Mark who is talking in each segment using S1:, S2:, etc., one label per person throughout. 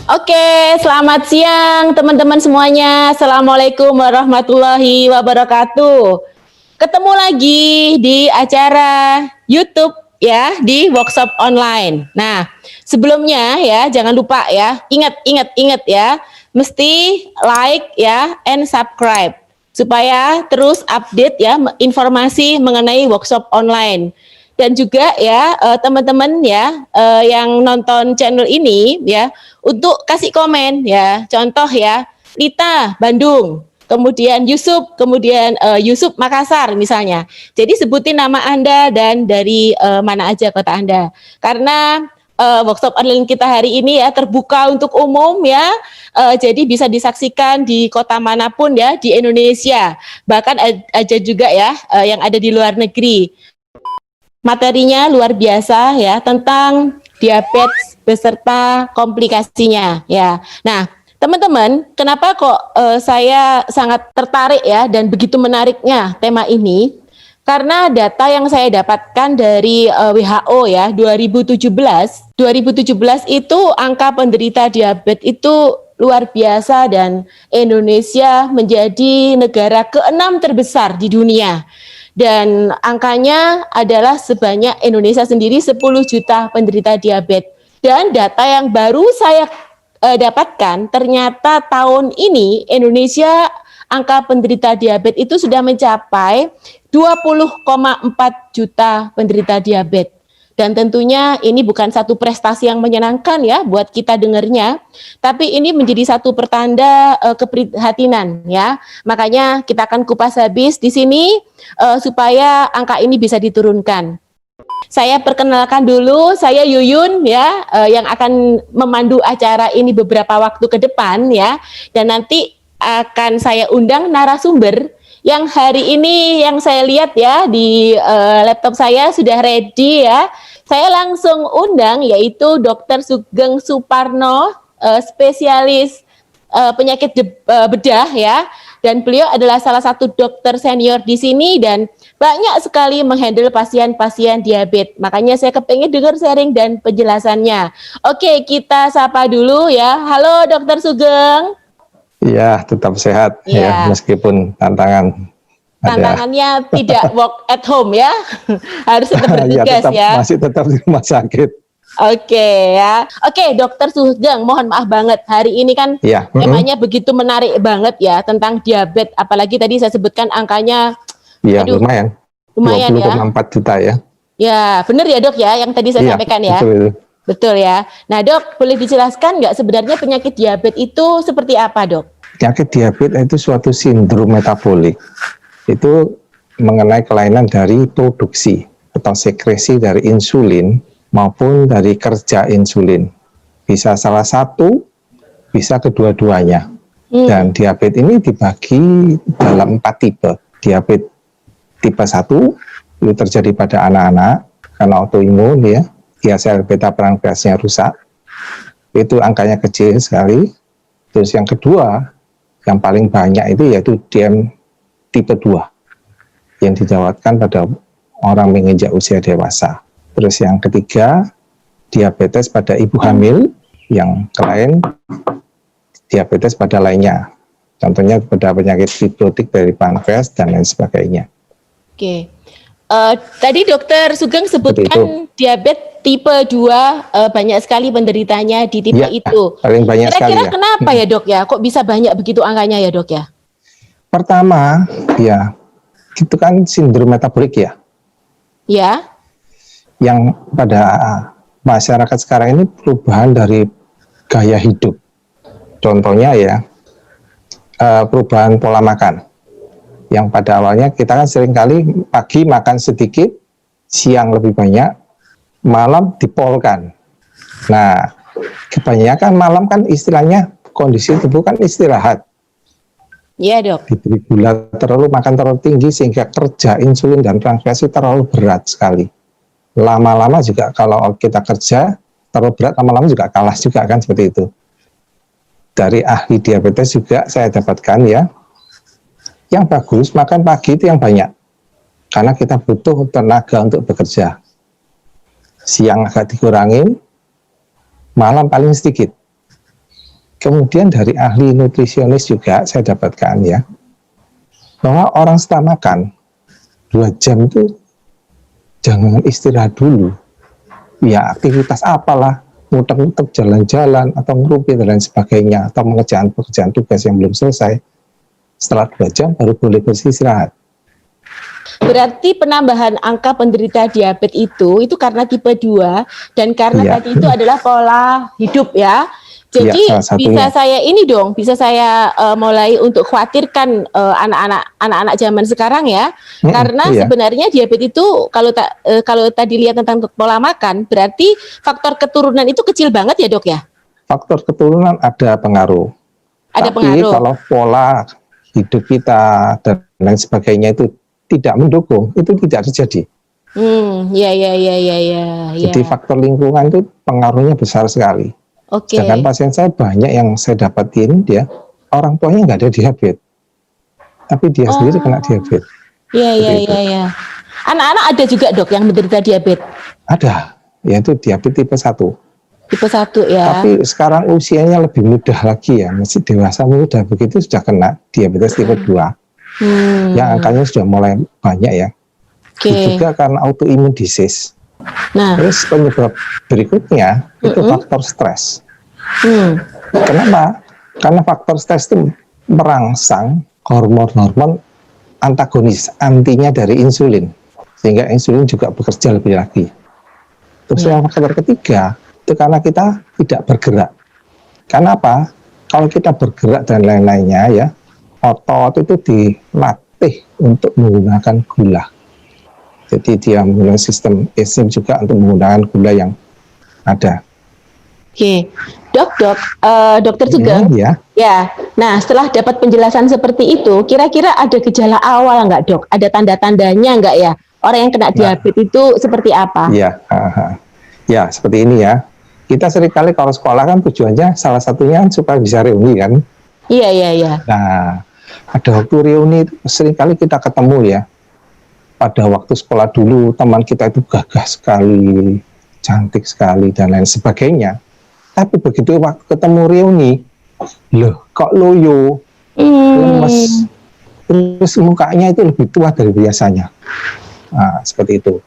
S1: Oke, selamat siang teman-teman semuanya. Assalamualaikum warahmatullahi wabarakatuh. Ketemu lagi di acara YouTube ya, di workshop online. Nah, sebelumnya ya, jangan lupa ya, ingat ya, mesti like ya and subscribe supaya terus update ya informasi mengenai workshop online. Dan juga ya teman-teman ya yang nonton channel ini ya untuk kasih komen ya. Contoh ya, Lita Bandung, kemudian Yusuf, kemudian Yusuf Makassar misalnya. Jadi sebutin nama Anda dan dari mana aja kota Anda. Karena workshop online kita hari ini ya terbuka untuk umum ya. Jadi bisa disaksikan di kota manapun ya di Indonesia. Bahkan ada juga ya yang ada di luar negeri. Materinya luar biasa ya tentang diabetes beserta komplikasinya ya. Nah, teman-teman, kenapa kok saya sangat tertarik ya dan begitu menariknya tema ini? Karena data yang saya dapatkan dari WHO ya 2017 itu angka penderita diabetes itu luar biasa dan Indonesia menjadi negara ke-6 terbesar di dunia. Dan angkanya adalah sebanyak Indonesia sendiri 10 juta penderita diabetes. Dan data yang baru saya dapatkan, ternyata tahun ini Indonesia angka penderita diabetes itu sudah mencapai 20,4 juta penderita diabetes. Dan tentunya ini bukan satu prestasi yang menyenangkan ya buat kita dengarnya, tapi ini menjadi satu pertanda keprihatinan ya. Makanya kita akan kupas habis di sini supaya angka ini bisa diturunkan. Saya perkenalkan dulu, saya Yuyun ya yang akan memandu acara ini beberapa waktu ke depan ya. Dan nanti akan saya undang narasumber yang hari ini yang saya lihat ya di laptop saya sudah ready ya. Saya langsung undang yaitu Dr. Sugeng Suparno, spesialis penyakit bedah ya. Dan beliau adalah salah satu dokter senior di sini dan banyak sekali menghandle pasien-pasien diabetes. Makanya saya kepengen dengar sharing dan penjelasannya. Oke, kita sapa dulu ya. Halo Dr. Sugeng.
S2: Iya, tetap sehat ya meskipun tantangannya
S1: tidak work at home ya, harus tetap bertugas ya.
S2: Masih tetap di rumah sakit.
S1: Oke ya, oke Dokter Sugeng, mohon maaf banget hari ini kan temanya begitu menarik banget ya tentang diabetes, apalagi tadi saya sebutkan angkanya. Iya,
S2: lumayan 20,4 ya. Juta ya.
S1: Ya, benar ya Dok ya, yang tadi saya sampaikan ya. Betul ya. Nah Dok, boleh dijelaskan nggak sebenarnya penyakit diabetes itu seperti apa Dok?
S2: Penyakit diabetes itu suatu sindrom metabolik. Itu mengenai kelainan dari produksi atau sekresi dari insulin maupun dari kerja insulin. Bisa salah satu, bisa kedua-duanya. Dan diabetes ini dibagi dalam 4 tipe. Diabetes tipe 1 itu terjadi pada anak-anak karena autoimun ya. Sel beta pankreasnya rusak, itu angkanya kecil sekali. Terus yang kedua, yang paling banyak itu yaitu DM tipe 2 yang didapatkan pada orang menginjak usia dewasa. Terus yang ketiga, diabetes pada ibu hamil, yang lain diabetes pada lainnya. Contohnya pada penyakit fibrotik dari pankreas dan lain sebagainya.
S1: Oke. Tadi Dokter Sugeng sebutkan diabetes tipe 2 banyak sekali penderitanya di tipe itu.
S2: Paling banyak
S1: kira-kira kenapa ya Dok ya? Kok bisa banyak begitu angkanya ya Dok ya?
S2: Pertama ya, itu kan sindrom metabolik ya.
S1: Ya.
S2: Yang pada masyarakat sekarang ini perubahan dari gaya hidup. Contohnya ya, perubahan pola makan. Yang pada awalnya kita kan seringkali pagi makan sedikit, siang lebih banyak, malam dipolkan. Nah, kebanyakan malam kan istilahnya kondisi tubuh kan istirahat.
S1: Iya Dok.
S2: Diberi gula terlalu, makan terlalu tinggi sehingga kerja insulin dan pankreas terlalu berat sekali. Lama-lama juga kalau kita kerja terlalu berat, lama-lama juga kalah juga kan seperti itu. Dari ahli diabetes juga saya dapatkan ya, yang bagus makan pagi itu yang banyak karena kita butuh tenaga untuk bekerja. Siang agak dikurangin, malam paling sedikit. Kemudian dari ahli nutrisionis juga saya dapatkan ya, bahwa orang setelah makan 2 jam itu jangan istirahat dulu. Ya aktivitas apalah, muter-muter jalan-jalan atau ngerumpi dan lain sebagainya, atau mengerjakan pekerjaan tugas yang belum selesai. Setelah 2 jam baru boleh beristirahat.
S1: Berarti penambahan angka penderita diabetes itu karena tipe 2 dan karena
S2: Iya.
S1: tadi itu adalah pola hidup ya. Jadi
S2: Iya, salah satunya.
S1: bisa saya mulai untuk khawatirkan anak-anak zaman sekarang ya. Karena
S2: iya.
S1: sebenarnya diabetes itu kalau tadi lihat tentang pola makan, berarti faktor keturunan itu kecil banget ya, Dok ya?
S2: Faktor keturunan ada pengaruh.
S1: Ada
S2: Tapi
S1: pengaruh.
S2: kalau pola hidup kita dan lain sebagainya itu tidak mendukung, itu tidak terjadi.
S1: Ya.
S2: Jadi faktor lingkungan itu pengaruhnya besar sekali.
S1: Oke.
S2: Sedangkan pasien saya banyak yang saya dapatin dia orang tuanya nggak ada diabetes, tapi dia sendiri kena diabetes.
S1: Iya. Anak-anak ada juga, Dok, yang menderita diabetes.
S2: Ada, yaitu diabetes tipe 1.
S1: Tipe 1 ya.
S2: Tapi sekarang usianya lebih mudah lagi ya, masih dewasa muda begitu sudah kena diabetes tipe 2. Yang angkanya sudah mulai banyak ya. Itu juga karena autoimmune disease.
S1: Nah,
S2: Terus penyebab berikutnya itu faktor stres. Kenapa? Karena faktor stres itu merangsang hormon-hormon antagonis, antinya dari insulin, sehingga insulin juga bekerja lebih lagi. Terus yang faktor ketiga itu karena kita tidak bergerak. Karena apa? Kalau kita bergerak dan lain-lainnya ya, otot itu dilatih untuk menggunakan gula. Jadi dia menggunakan sistem enzim juga untuk menggunakan gula yang ada.
S1: Oke. Dokter juga.
S2: Ya.
S1: Ya. Nah, setelah dapat penjelasan seperti itu, kira-kira ada gejala awal nggak, Dok? Ada tanda-tandanya nggak ya? Orang yang kena diabetes itu seperti apa?
S2: Ya, seperti ini ya. Kita seringkali kalau sekolah kan tujuannya salah satunya supaya bisa reuni kan.
S1: Iya.
S2: Nah, ada waktu reuni seringkali kita ketemu ya. Pada waktu sekolah dulu teman kita itu gagah sekali, cantik sekali dan lain sebagainya. Tapi begitu waktu ketemu reuni, loh kok loyo, lemes, terus mukanya itu lebih tua dari biasanya. Nah, seperti itu.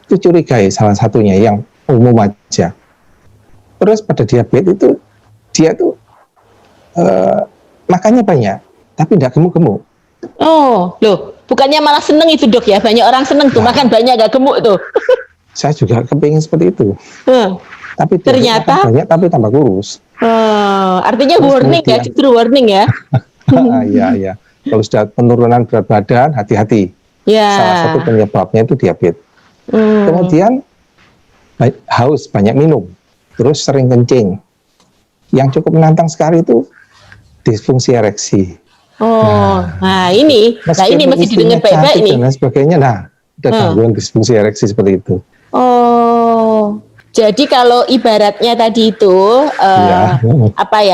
S2: Itu curigai salah satunya yang umum aja. Terus pada diabetes itu dia tuh makannya banyak, tapi tidak gemuk-gemuk.
S1: Oh, loh, bukannya malah seneng itu, Dok ya? Banyak orang seneng tuh makan banyak gak gemuk tuh.
S2: Saya juga kepingin seperti itu. Tapi
S1: ternyata
S2: banyak tapi tambah kurus.
S1: Artinya terus warning kemudian, ya, justru warning ya.
S2: Iya. Kalau sudah penurunan berat badan, hati-hati. Salah satu penyebabnya itu diabetes. Kemudian haus, banyak minum, terus sering kencing. Yang cukup menantang sekali itu disfungsi ereksi.
S1: Ini mesti didengar baik-baik nih.
S2: Dan sebagainya. Nah, ada gangguan disfungsi ereksi seperti itu.
S1: Jadi kalau ibaratnya tadi itu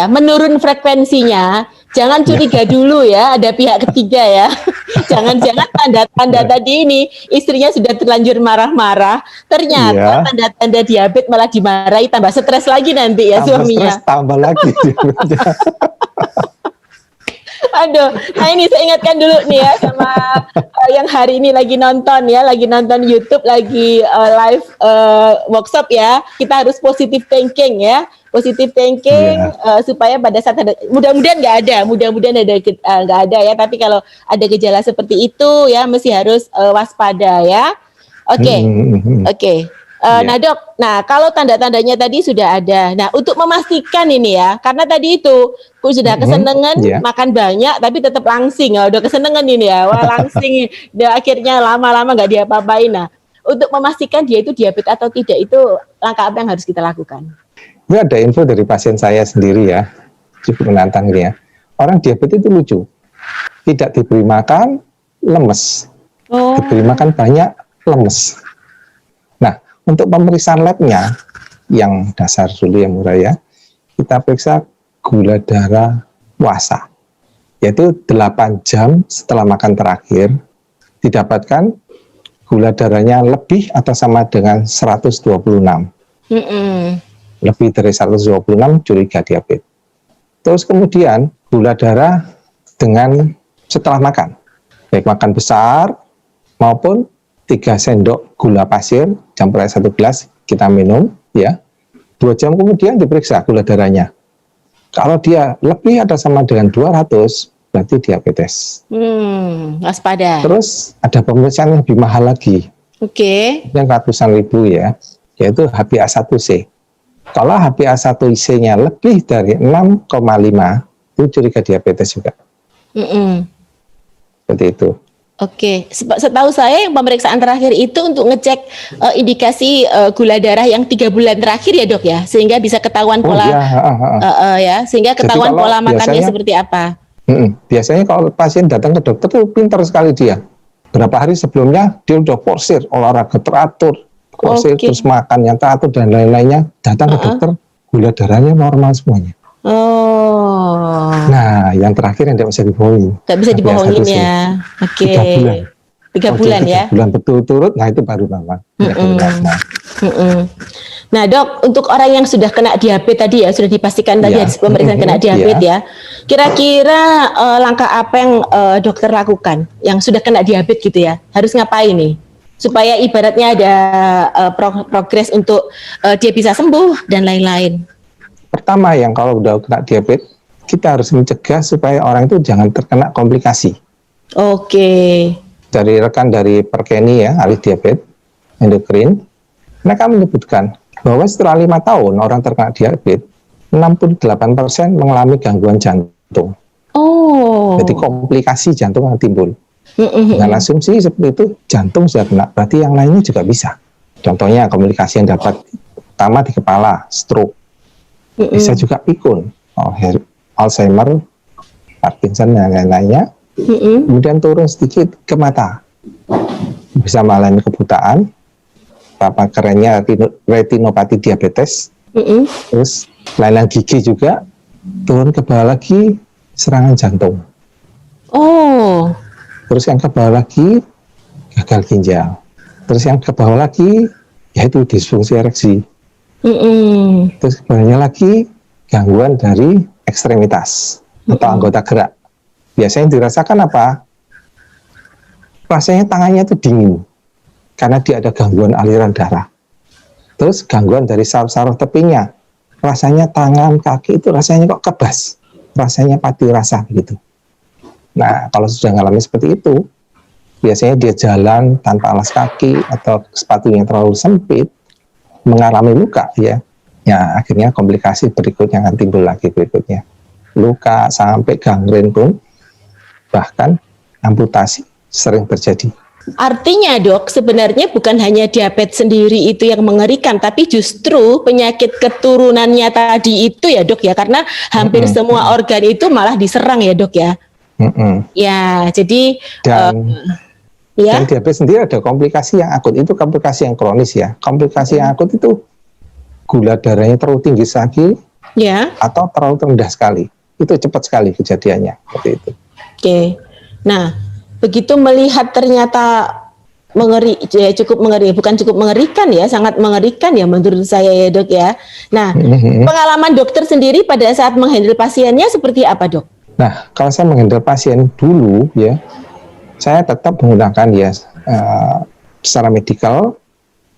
S1: menurun frekuensinya, jangan curiga dulu ya, ada pihak ketiga ya. Jangan-jangan tanda-tanda tadi ini istrinya sudah terlanjur marah-marah, ternyata tanda-tanda diabetes malah dimarahi, tambah stres lagi nanti ya suaminya.
S2: Stres tambah lagi.
S1: Aduh, nah ini saya ingatkan dulu nih ya sama yang hari ini lagi nonton YouTube, lagi live workshop ya. Kita harus positive thinking ya, supaya pada saat ada, mudah-mudahan nggak ada ya. Tapi kalau ada gejala seperti itu ya, mesti harus waspada ya. Oke. Nah Dok, kalau tanda-tandanya tadi sudah ada. Nah untuk memastikan ini ya, karena tadi itu aku sudah kesenengan makan banyak, tapi tetap langsing. Udah kesenengan ini ya, langsing. Udah akhirnya lama-lama nggak diapa-apain. Nah untuk memastikan dia itu diabetes atau tidak, itu langkah apa yang harus kita lakukan?
S2: Ini ada info dari pasien saya sendiri ya, cukup menantang ini ya. Orang diabetes itu lucu, tidak diberi makan lemes, diberi makan banyak lemes. Untuk pemeriksaan labnya yang dasar dulu yang murah ya, kita periksa gula darah puasa, yaitu 8 jam setelah makan terakhir, didapatkan gula darahnya lebih atau sama dengan 126. Lebih dari 126 curiga diabetes. Terus kemudian gula darah dengan setelah makan, baik makan besar maupun 3 sendok gula pasir campur air 1 gelas kita minum ya. 2 jam kemudian diperiksa gula darahnya. Kalau dia lebih atau sama dengan 200, berarti diabetes.
S1: Waspada.
S2: Terus ada pemeriksaan yang lebih mahal lagi.
S1: Oke.
S2: Yang ratusan ribu ya, yaitu HbA1c. Kalau HbA1c-nya lebih dari 6,5, itu curiga diabetes juga. Seperti itu.
S1: Oke, setahu saya yang pemeriksaan terakhir itu untuk ngecek indikasi gula darah yang 3 bulan terakhir ya dok ya, sehingga bisa ketahuan pola ya, sehingga ketahuan pola makannya seperti apa.
S2: Biasanya kalau pasien datang ke dokter tuh pintar sekali dia. Berapa hari sebelumnya dia udah porsir, olahraga teratur, porsir terus makan yang teratur dan lain-lainnya. Datang ke dokter, gula darahnya normal semuanya. Nah, yang terakhir yang tidak bisa dibohongi.
S1: Tidak bisa dibohongin ya. Oke.
S2: 3 bulan.
S1: 3 bulan ya.
S2: 3 bulan betul-turut, nah itu baru normal.
S1: Nah dok, untuk orang yang sudah kena diabetes tadi ya, sudah dipastikan tadi ada pemeriksaan kena diabetes ya. Kira-kira langkah apa yang dokter lakukan yang sudah kena diabetes gitu ya? Harus ngapain nih? Supaya ibaratnya ada progres untuk dia bisa sembuh dan lain-lain.
S2: Pertama yang kalau udah kena diabetes, kita harus mencegah supaya orang itu jangan terkena komplikasi.
S1: Oke. Dari
S2: rekan dari Perkeni ya, ahli diabetes endokrin, mereka menyebutkan bahwa setelah 5 tahun orang terkena diabetes, 68% mengalami gangguan jantung. Jadi komplikasi jantung yang timbul. Dengan asumsi seperti itu, jantung sudah kena, berarti yang lainnya juga bisa. Contohnya komplikasi yang dapat pertama di kepala, stroke. Bisa juga pikun, Alzheimer, Parkinson dan lain-lainnya. Kemudian turun sedikit ke mata, bisa mengalami kebutaan, apa kerennya retinopati diabetes, terus kelainan gigi juga, turun ke bawah lagi serangan jantung. Terus yang ke bawah lagi gagal ginjal, terus yang ke bawah lagi yaitu disfungsi ereksi. Terus kemudian lagi gangguan dari ekstremitas atau anggota gerak. Biasanya dirasakan apa? Rasanya tangannya itu dingin karena dia ada gangguan aliran darah. Terus gangguan dari saraf-saraf tepinya, rasanya tangan, kaki itu rasanya kok kebas, rasanya pati rasa begitu. Nah, kalau sudah mengalami seperti itu, biasanya dia jalan tanpa alas kaki atau sepatunya terlalu sempit, mengalami luka ya. Ya, akhirnya komplikasi berikutnya akan timbul lagi berikutnya. Luka sampai gangren pun, bahkan amputasi sering terjadi.
S1: Artinya dok, sebenarnya bukan hanya diabetes sendiri itu yang mengerikan, tapi justru penyakit keturunannya tadi itu ya dok ya, karena hampir semua organ itu malah diserang ya dok ya. Ya, jadi dan
S2: diabetes sendiri ada komplikasi yang akut, itu komplikasi yang kronis ya. Komplikasi yang akut itu gula darahnya terlalu tinggi sekali, atau terlalu rendah sekali. Itu cepat sekali kejadiannya seperti itu.
S1: Nah, begitu melihat ternyata cukup mengeri, bukan cukup mengerikan ya, sangat mengerikan ya menurut saya ya dok ya. Nah, pengalaman dokter sendiri pada saat menghandle pasiennya seperti apa dok?
S2: Nah, kalau saya menghandle pasien dulu ya, saya tetap menggunakan ya secara medikal,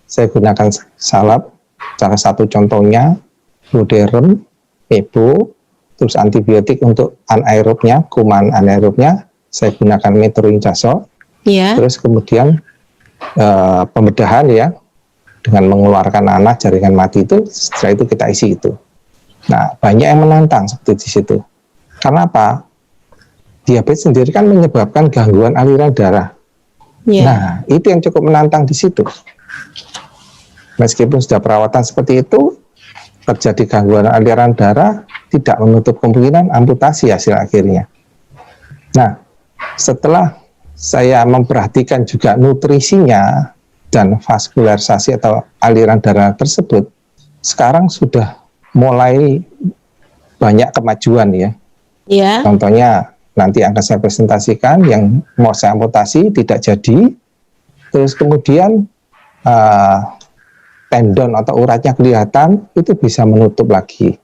S2: saya gunakan salep. Salah satu contohnya Fludarem, Epo, terus antibiotik untuk anaerobnya, kuman anaerobnya, saya gunakan metronidazole. Terus kemudian pembedahan ya, dengan mengeluarkan nanah jaringan mati itu, setelah itu kita isi itu. Nah, banyak yang menantang seperti di situ. Karena apa? Diabetes sendiri kan menyebabkan gangguan aliran darah. Nah, itu yang cukup menantang di situ. Meskipun sudah perawatan seperti itu, terjadi gangguan aliran darah, tidak menutup kemungkinan amputasi hasil akhirnya. Nah, setelah saya memperhatikan juga nutrisinya dan vaskularisasi atau aliran darah tersebut, sekarang sudah mulai banyak kemajuan ya. Contohnya nanti akan saya presentasikan yang mau saya amputasi tidak jadi, terus kemudian tendon atau uratnya kelihatan, itu bisa menutup lagi.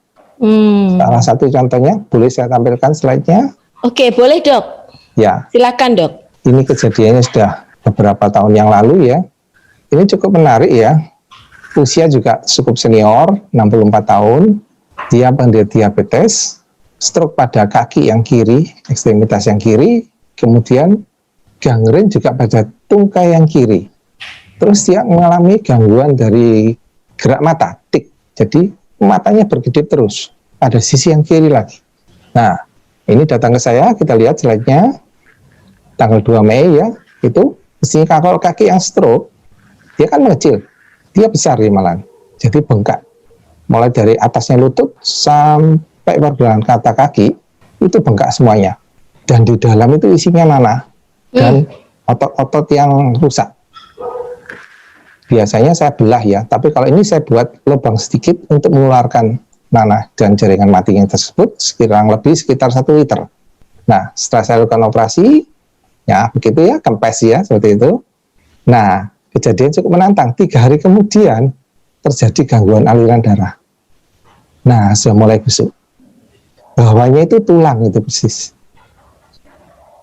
S2: Salah satu contohnya, boleh saya tampilkan slide-nya?
S1: Oke, boleh dok.
S2: Ya,
S1: Silakan dok.
S2: ini kejadiannya sudah beberapa tahun yang lalu ya. Ini cukup menarik ya. Usia juga cukup senior, 64 tahun. Dia penderita diabetes, stroke pada kaki yang kiri, ekstremitas yang kiri, kemudian gangren juga pada tungkai yang kiri. Terus dia mengalami gangguan dari gerak mata, tik. Jadi matanya berkedip terus pada sisi yang kiri lagi. Nah, ini datang ke saya, kita lihat slide-nya. Tanggal 2 Mei ya, itu mestinya kalau kaki yang stroke, dia kan mengecil, dia besar ya malah. Jadi bengkak. Mulai dari atasnya lutut sampai pergelangan kata kaki, itu bengkak semuanya. Dan di dalam itu isinya nanah dan otot-otot yang rusak. Biasanya saya belah ya, tapi kalau ini saya buat lubang sedikit untuk mengeluarkan nanah dan jaringan matinya tersebut sekitar 1 liter. Nah, setelah saya lakukan operasi, ya begitu ya, kempes ya, seperti itu. Nah, kejadian cukup menantang. 3 hari kemudian terjadi gangguan aliran darah. Nah, sudah mulai busuk. Bawahnya itu tulang itu persis.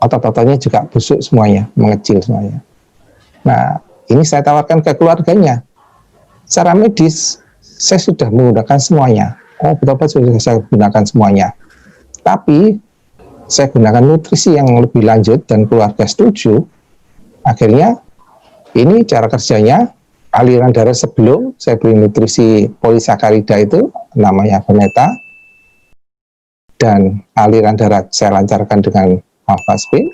S2: Otot-ototnya juga busuk semuanya, mengecil semuanya. Nah, ini saya tawarkan ke keluarganya. Secara medis, saya sudah menggunakan semuanya. Oh, betul-betul sudah saya gunakan semuanya. Tapi, saya gunakan nutrisi yang lebih lanjut dan keluarga setuju. Akhirnya, ini cara kerjanya, aliran darah sebelum saya beri nutrisi polisakarida itu, namanya Boneta. Dan aliran darah saya lancarkan dengan alpha spin.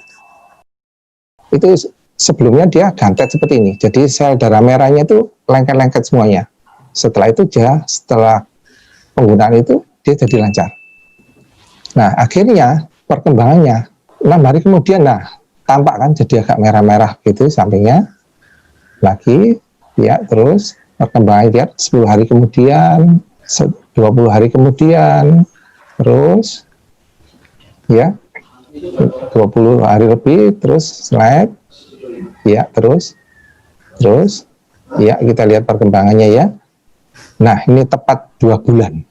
S2: Itu sebelumnya dia gantet seperti ini. Jadi sel darah merahnya itu lengket-lengket semuanya. Setelah itu setelah penggunaan itu dia jadi lancar. Nah, akhirnya perkembangannya 6 hari kemudian, nah tampak kan jadi agak merah-merah gitu sampingnya. Lagi ya, terus perkembangan lihat 10 hari kemudian, 20 hari kemudian, terus ya 20 hari lebih, terus slide ya, terus ya, kita lihat perkembangannya ya. Nah, ini tepat 2 bulan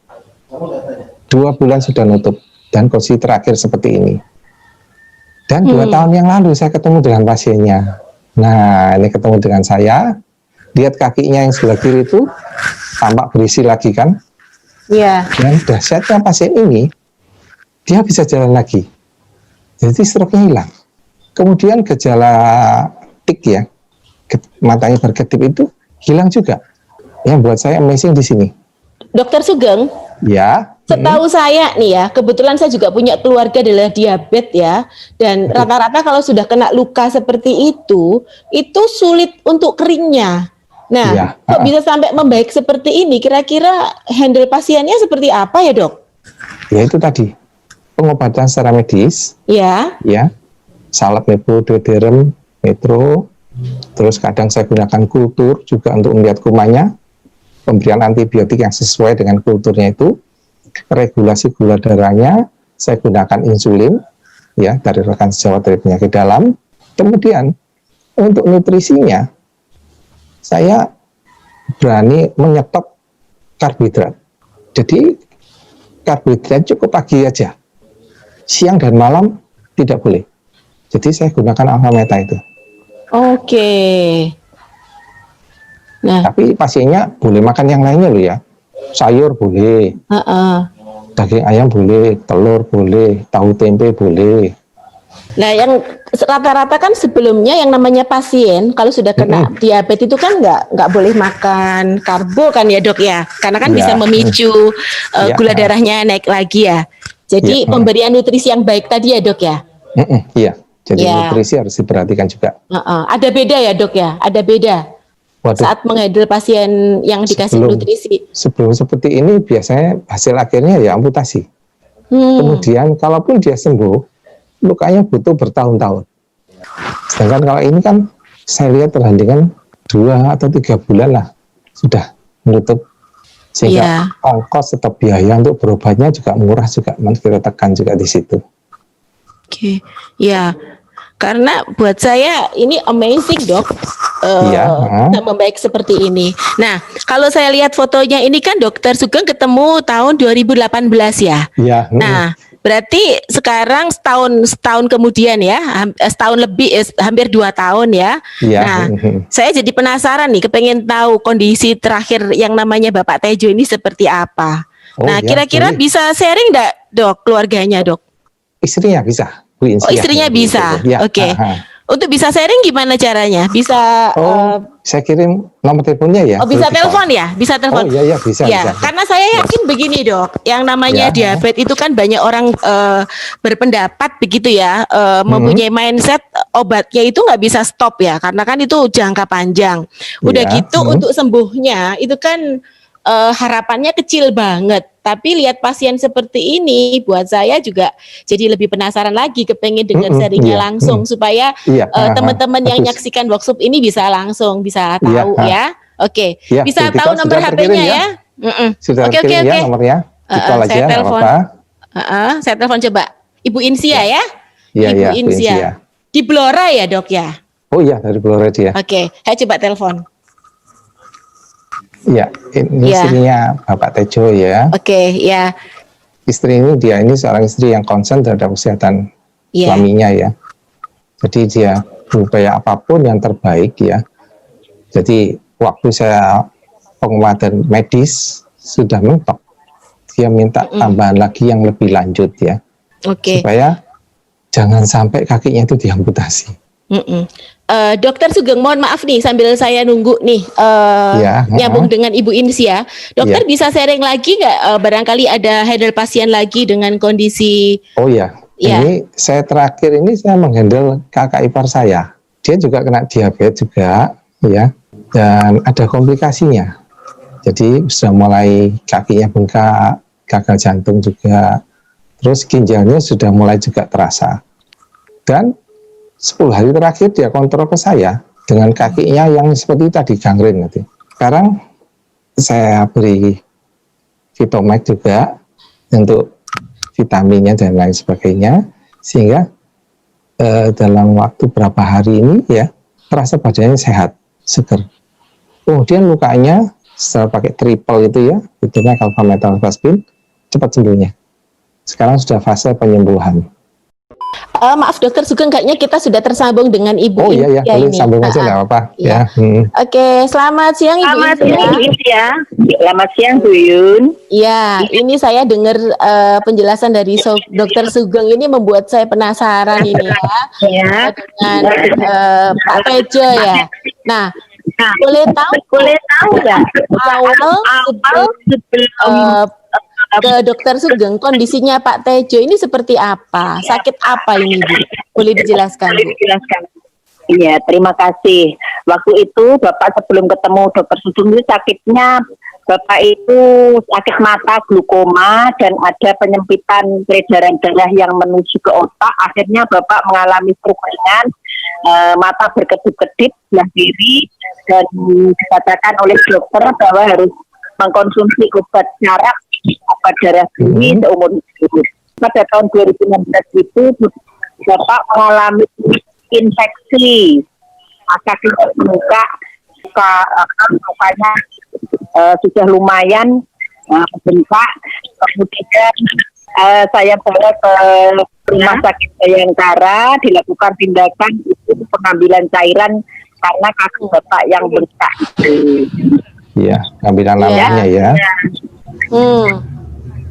S2: 2 bulan sudah nutup dan kondisi terakhir seperti ini. Dan 2 tahun yang lalu saya ketemu dengan pasiennya. Nah, ini ketemu dengan saya, lihat kakinya yang sebelah kiri itu tampak berisi lagi kan.
S1: Iya.
S2: Dan dahsyatnya pasien ini, dia bisa jalan lagi. Jadi stroke-nya hilang. Kemudian gejala tik ya, matanya berkedip itu hilang juga. Yang buat saya amazing di sini.
S1: Dokter Sugeng,
S2: Ya.
S1: setahu saya nih ya, kebetulan saya juga punya keluarga adalah diabetes ya, dan rata-rata kalau sudah kena luka seperti itu sulit untuk keringnya. Nah,
S2: Iya.
S1: kok bisa sampai membaik seperti ini? Kira-kira handle pasiennya seperti apa ya dok?
S2: Ya itu tadi, pengobatan secara medis,
S1: Ya.
S2: salep mepododerm, metro, terus kadang saya gunakan kultur juga untuk melihat kumannya, pemberian antibiotik yang sesuai dengan kulturnya itu, regulasi gula darahnya, saya gunakan insulin, ya dari rekan sejawat dari penyakit dalam. Kemudian untuk nutrisinya, saya berani menyetop karbohidrat. Jadi karbohidrat cukup pagi aja, siang dan malam tidak boleh. Jadi saya gunakan alpha meta itu.
S1: Oke. Nah,
S2: Tapi pasiennya boleh makan yang lainnya loh ya. Sayur boleh, daging ayam boleh, telur boleh, tahu tempe boleh.
S1: nah yang rata-rata kan sebelumnya yang namanya pasien kalau sudah kena diabetes itu kan nggak boleh makan karbo kan ya dok ya, karena kan
S2: Ya.
S1: bisa memicu
S2: Ya.
S1: gula darahnya naik lagi ya. Jadi
S2: Ya.
S1: pemberian nutrisi yang baik tadi ya dok ya.
S2: Iya, jadi
S1: Ya.
S2: nutrisi harus diperhatikan juga.
S1: Ada beda ya dok ya, ada beda
S2: Waduh,
S1: saat menghandle pasien yang dikasih nutrisi.
S2: sebelum seperti ini biasanya hasil akhirnya ya amputasi. Kemudian kalaupun dia sembuh, lukanya butuh bertahun-tahun. Sedangkan kalau ini kan saya lihat terhandingan 2 atau 3 bulan lah sudah menutup, sehingga
S1: Iya.
S2: ongkos atau biaya untuk berobatnya juga murah juga, kita tekan juga di situ.
S1: Oke, ya karena buat saya ini amazing dok.
S2: Iya,
S1: bisa membaik seperti ini. Nah, kalau saya lihat fotonya ini kan Dokter Sugeng ketemu tahun 2018 ya.
S2: iya.
S1: Nah, berarti sekarang setahun kemudian ya, setahun lebih, hampir 2 tahun ya.
S2: Iya.
S1: Nah, saya jadi penasaran nih, kepengen tahu kondisi terakhir yang namanya Bapak Tejo ini seperti apa.
S2: Oh,
S1: Nah,
S2: ya,
S1: kira-kira
S2: boleh.
S1: bisa sharing enggak, Dok, keluarganya, Dok?
S2: Istrinya bisa, Bu
S1: Oh,
S2: Insiah.
S1: istrinya bisa.
S2: Ya,
S1: Oke. Untuk bisa sharing gimana caranya? Bisa
S2: Oh, saya kirim nomor teleponnya ya.
S1: oh, bisa
S2: boleh
S1: telepon ya? Bisa telepon.
S2: Oh, iya, bisa,
S1: Ya,
S2: bisa.
S1: karena saya yakin begini, Dok. Yang namanya
S2: Ya,
S1: diabetes itu kan banyak orang berpendapat begitu ya, mempunyai mindset obatnya itu nggak bisa stop ya, karena kan itu jangka panjang. Udah
S2: Ya,
S1: gitu untuk sembuhnya itu kan harapannya kecil banget. Tapi lihat pasien seperti ini, buat saya juga jadi lebih penasaran lagi, kepengen dengar sharingnya
S2: iya,
S1: langsung supaya
S2: iya,
S1: teman-teman yang
S2: bagus.
S1: nyaksikan workshop ini bisa langsung bisa
S2: Iya,
S1: tahu ya. Oke,
S2: Iya,
S1: bisa
S2: Bu
S1: tahu
S2: Tiko,
S1: nomor
S2: sudah
S1: HP-nya
S2: terkirim
S1: ya?
S2: Sudah
S1: Oke,
S2: terkirim ya
S1: oke.
S2: nomornya. Call
S1: Saya
S2: aja, nggak
S1: telepon.
S2: apa-apa.
S1: Saya telepon coba. Ibu Insia ya?
S2: Iya,
S1: Ibu
S2: iya, Bu
S1: Insia.
S2: Insia.
S1: Di Blora ya, Dok ya?
S2: Oh iya, dari Blora dia.
S1: Oke, saya coba telepon.
S2: Iya, ini
S1: Iya.
S2: istrinya Bapak Tejo ya.
S1: Oke, ya.
S2: Istri ini seorang istri yang concern terhadap kesehatan
S1: Iya.
S2: suaminya ya. Jadi dia berupaya apapun yang terbaik ya. Jadi waktu saya penguatan medis sudah mentok, dia minta tambahan lagi yang lebih lanjut ya,
S1: Oke.
S2: supaya jangan sampai kakinya itu diamputasi.
S1: Dokter Sugeng, mohon maaf nih sambil saya nunggu nih
S2: Ya,
S1: nyambung dengan Ibu Insia. Dokter
S2: Ya.
S1: bisa sharing lagi nggak? Barangkali ada handle pasien lagi dengan kondisi.
S2: Oh ya,
S1: Ya.
S2: ini saya terakhir ini saya menghandle kakak ipar saya. Dia juga kena diabetes juga, ya, dan ada komplikasinya. Jadi sudah mulai kakinya bengkak, gagal jantung juga, terus ginjalnya sudah mulai juga terasa. Dan 10 hari terakhir dia kontrol ke saya dengan kakinya yang seperti tadi gangren nanti. Sekarang saya beri Vitomax juga untuk vitaminnya dan lain sebagainya, sehingga dalam waktu berapa hari ini ya terasa badannya sehat, seger. Kemudian lukanya setelah pakai triple itu ya, hitungnya kalpametalvaspin, cepat sembuhnya. Sekarang sudah fase penyembuhan.
S1: Maaf Dokter Sugeng, kayaknya kita sudah tersambung dengan Ibu
S2: Oh iya,
S1: Insia
S2: boleh
S1: ini.
S2: sambung aja nggak apa-apa.
S1: Iya.
S2: Ya.
S1: Oke, selamat siang Ibu
S3: Selamat
S1: Insia.
S3: siang Bu Insia. Selamat siang Bu Yun.
S1: Iya, ini saya dengar penjelasan dari Dokter Sugeng ini membuat saya penasaran ini ya,
S3: Ya.
S1: dengan Pak Tejo ya. Nah, boleh tahu
S3: nggak
S1: awal sebelum ke Dokter Sugeng kondisinya Pak Tejo ini seperti apa? Sakit apa ini Bu? Boleh dijelaskan Bu?
S3: Iya, terima kasih. Waktu itu Bapak sebelum ketemu Dokter Sugeng itu sakitnya Bapak itu sakit mata, glukoma, dan ada penyempitan peredaran darah yang menuju ke otak. Akhirnya Bapak mengalami stroke ringan, mata berkedip-kedip sebelah kiri, dan dikatakan oleh dokter bahwa harus mengkonsumsi obat syaraf, obat darah tinggi seumur hidup. Pada tahun 2016 itu Bapak mengalami infeksi kaki muka, mukanya sudah lumayan bengkak. Kemudian saya bawa ke rumah sakit Bayangkara, dilakukan tindakan itu pengambilan cairan karena kaki Bapak yang bengkak.
S2: Iya, pengambilan lamanya ya.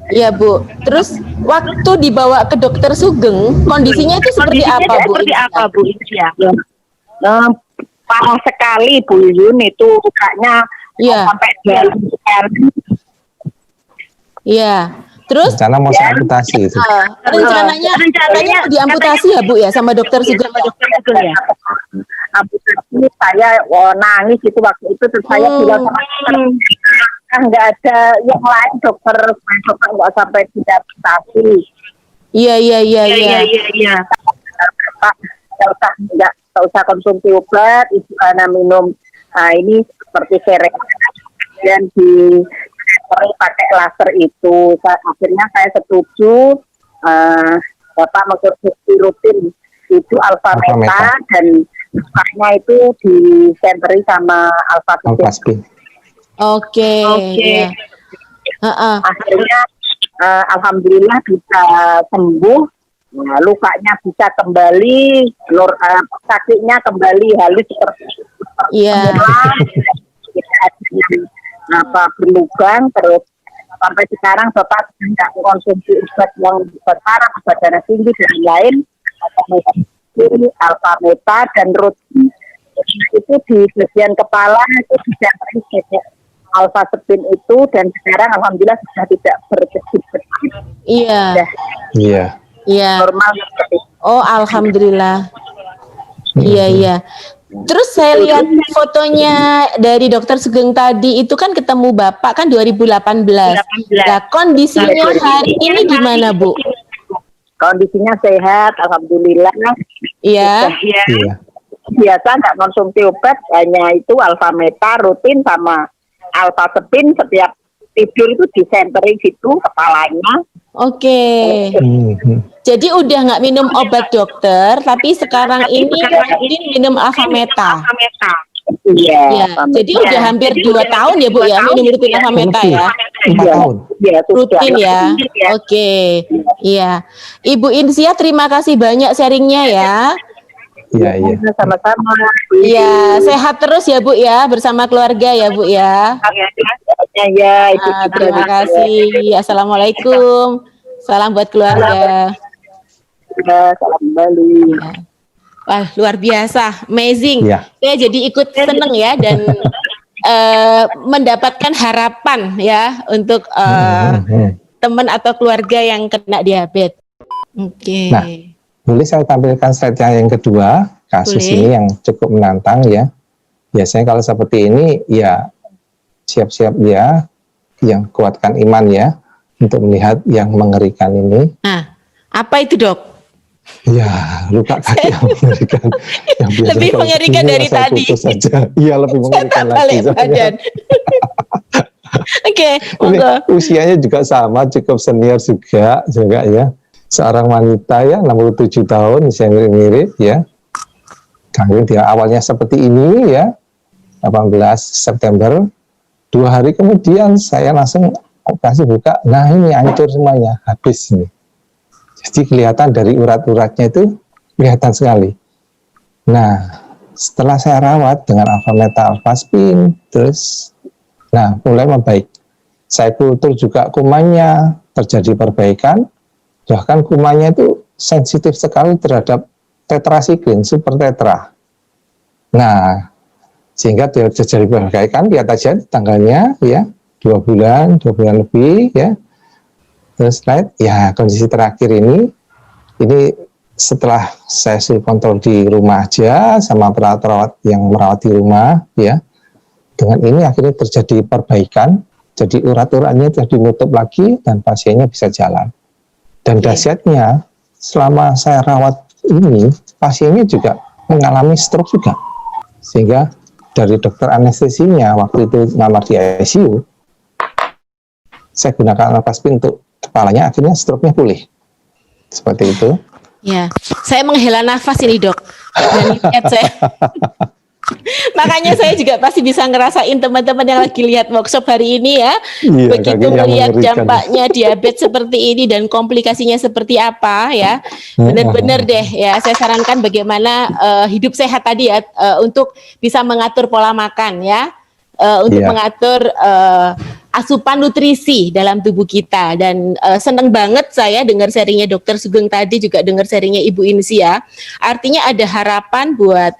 S1: Iya Bu. Terus waktu dibawa ke Dokter Sugeng, kondisinya itu seperti apa Bu?
S3: Seperti apa Bu Insia? Parah sekali Bu Yun, itu lukanya sampai dalam sekali.
S1: Iya. Terus
S2: Rencana mau saya amputasi itu.
S1: rencananya mau diamputasi ya Bu ya sama Dokter Sugeng.
S3: Ya. Amputasi saya nangis itu waktu itu, terus saya bilang sama dokter, nggak ada yang lain dokter nggak sampai diamputasi.
S1: Iya.
S3: Pak, nggak usah konsumsi obat, itu karena minum. Nah ini seperti serek dan di pakai laser itu. Akhirnya saya setuju. Bapak mengkonsumsi rutin itu alfa meta dan lukanya itu disenteri sama alfaspin.
S2: Alfaspin.
S1: Oke. Ya.
S3: Akhirnya alhamdulillah bisa sembuh. Nah, lukanya bisa kembali, kakinya kembali halus seperti
S1: Iya.
S3: berlubang, terus sampai sekarang Bapak tidak mengkonsumsi obat yang besar, obat darah tinggi dan lain, alfameta dan rutin itu di bagian kepala itu bisa terisi alfaspin itu, dan sekarang alhamdulillah sudah tidak berkedip-kedip.
S1: Iya.
S2: Iya.
S1: Iya.
S3: Normal seperti itu.
S1: Oh, alhamdulillah. Iya. Terus saya lihat fotonya dari Dokter Sugeng tadi itu kan ketemu Bapak kan 2018. Nah, kondisinya hari ini gimana, Bu?
S3: Kondisinya sehat, alhamdulillah.
S1: Iya.
S2: Iya.
S3: Biasa nggak konsumsi obat, hanya itu alfameta rutin sama alfaspin. Setiap tidur itu disenteri situ kepalanya.
S1: Oke. Jadi udah nggak minum obat dokter, tapi sekarang ini rutin minum alfameta.
S3: Iya.
S1: Ya, jadi udah hampir 2 tahun ya Bu ya minum rutin alfameta ya.
S2: 4 tahun.
S3: Iya,
S1: Rutin ya. Oke. Iya. Ibu Insia terima kasih banyak sharingnya ya.
S2: Iya.
S3: Sama-sama.
S1: Iya, sehat terus ya Bu ya bersama keluarga ya Bu ya.
S3: Ya, itu
S1: Terima kasih. Assalamualaikum. Salam buat keluarga.
S3: Salam kembali.
S1: Wah, luar biasa, amazing.
S2: Ya.
S1: Saya jadi ikut seneng ya dan mendapatkan harapan ya untuk teman atau keluarga yang kena diabetes. Oke.
S2: Nah, boleh saya tampilkan slide yang kedua, kasus
S1: Boleh.
S2: ini yang cukup menantang ya. Biasanya kalau seperti ini ya siap-siap ya, yang kuatkan iman ya, untuk melihat yang mengerikan ini.
S1: Nah, apa itu Dok?
S2: Ya, luka kaki yang mengerikan. Yang biasa
S1: Lebih
S2: kalau
S1: mengerikan
S2: segini
S1: dari
S2: saya
S1: tadi.
S2: putus saja. Iya, lebih mengerikan lagi.
S1: Balik
S2: soalnya.
S1: badan. Oke,
S2: Ini
S1: monggo.
S2: usianya juga sama, cukup senior juga ya. Seorang wanita ya, 67 tahun, saya mirip-mirip ya. Kemudian dia awalnya seperti ini ya, 18 September. 2 hari kemudian saya langsung kasih buka, nah ini hancur semuanya, habis ini. Jadi kelihatan dari urat-uratnya itu kelihatan sekali. Nah, setelah saya rawat dengan alfameta alfaspin, terus nah mulai membaik. Saya kultur juga kumannya, terjadi perbaikan. Bahkan kumannya itu sensitif sekali terhadap tetrasiklin, super tetra. Nah, sehingga dia terjadi perbaikan, lihat aja tanggalnya ya, 2 bulan lebih ya. Terus slide, ya kondisi terakhir ini setelah saya suruh kontrol di rumah aja sama perawat-perawat yang merawat di rumah ya. Dengan ini akhirnya terjadi perbaikan, jadi urat-uratnya tidak dinutup lagi dan pasiennya bisa jalan. Dan dahsyatnya, selama saya rawat ini, pasiennya juga mengalami stroke juga. Sehingga dari dokter anestesinya, waktu itu ngamar di ICU, saya gunakan alfaspin untuk kepalanya, akhirnya stroke-nya pulih. Seperti itu.
S1: Ya, saya menghela nafas ini Dok. Dan lihat saya. Makanya saya juga pasti bisa ngerasain teman-teman yang lagi lihat workshop hari ini ya.
S2: Iya,
S1: Begitu
S2: kakinya
S1: melihat
S2: mengerikan.
S1: dampaknya diabetes seperti ini dan komplikasinya seperti apa ya. Benar-benar deh ya, saya sarankan bagaimana hidup sehat tadi ya, untuk bisa mengatur pola makan ya. Untuk
S2: Iya.
S1: mengatur asupan nutrisi dalam tubuh kita. Dan senang banget saya dengar sharingnya Dokter Sugeng tadi, juga dengar sharingnya Ibu Insia. Artinya ada harapan buat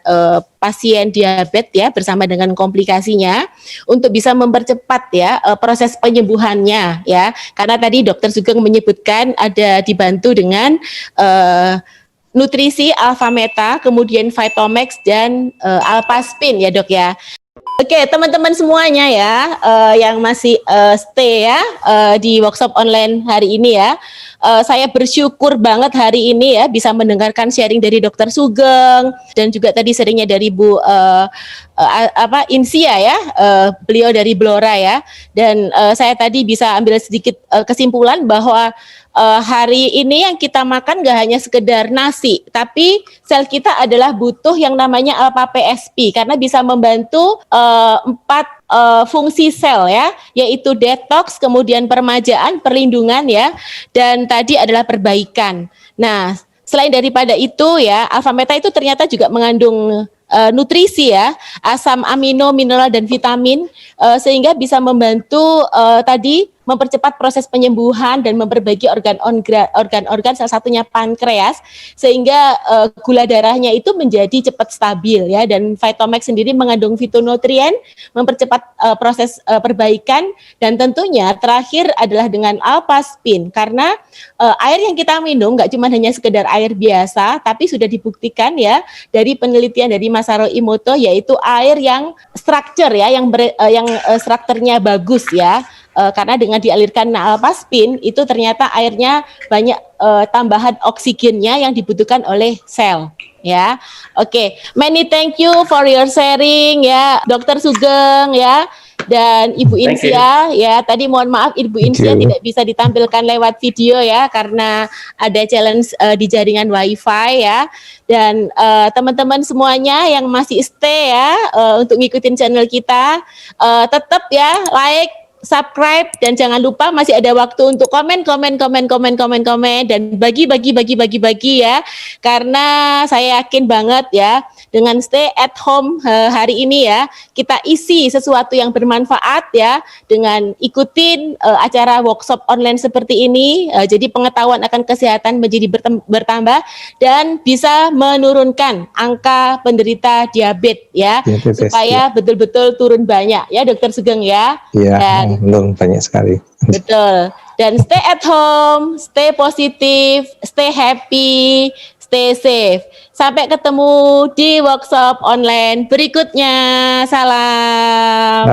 S1: pasien diabetes ya, bersama dengan komplikasinya, untuk bisa mempercepat ya proses penyembuhannya ya. Karena tadi Dokter Sugeng menyebutkan ada dibantu dengan nutrisi alfameta, kemudian Vitomax dan alfaspin ya Dok ya. Oke, teman-teman semuanya ya, yang masih stay ya di workshop online hari ini ya. saya bersyukur banget hari ini ya bisa mendengarkan sharing dari Dokter Sugeng dan juga tadi sharingnya dari Bu Insia ya, beliau dari Blora ya. Dan saya tadi bisa ambil sedikit kesimpulan bahwa hari ini yang kita makan gak hanya sekedar nasi, tapi sel kita adalah butuh yang namanya alpha PSP karena bisa membantu 4 fungsi sel ya, yaitu detox, kemudian peremajaan, perlindungan ya, dan tadi adalah perbaikan. Nah, selain daripada itu ya, alpha meta itu ternyata juga mengandung nutrisi ya, asam amino, mineral dan vitamin sehingga bisa membantu tadi mempercepat proses penyembuhan dan memperbaiki organ-organ salah satunya pankreas sehingga gula darahnya itu menjadi cepat stabil ya, dan Vitomax sendiri mengandung fitonutrien mempercepat proses perbaikan, dan tentunya terakhir adalah dengan alpha spin karena air yang kita minum nggak cuma hanya sekedar air biasa tapi sudah dibuktikan ya dari penelitian dari Masaru Emoto yaitu air yang structure ya, yang strukturnya bagus ya. Karena dengan dialirkan alpha spin itu ternyata airnya banyak tambahan oksigennya yang dibutuhkan oleh sel ya. Oke, many thank you for your sharing ya Dokter Sugeng ya dan Ibu Insia ya. Tadi mohon maaf Ibu Insia tidak bisa ditampilkan lewat video ya karena ada challenge di jaringan wifi ya. Dan teman-teman semuanya yang masih stay ya untuk ngikutin channel kita tetap ya like, subscribe, dan jangan lupa masih ada waktu untuk komen dan bagi ya, karena saya yakin banget ya dengan stay at home hari ini ya kita isi sesuatu yang bermanfaat ya dengan ikutin acara workshop online seperti ini, jadi pengetahuan akan kesehatan menjadi bertambah dan bisa menurunkan angka penderita diabetes ya, supaya betul-betul turun banyak ya Dokter Sugeng ya.
S2: Iya, belum banyak sekali.
S1: Betul. Dan stay at home, stay positif, stay happy, stay safe. Sampai ketemu di workshop online berikutnya. Salam.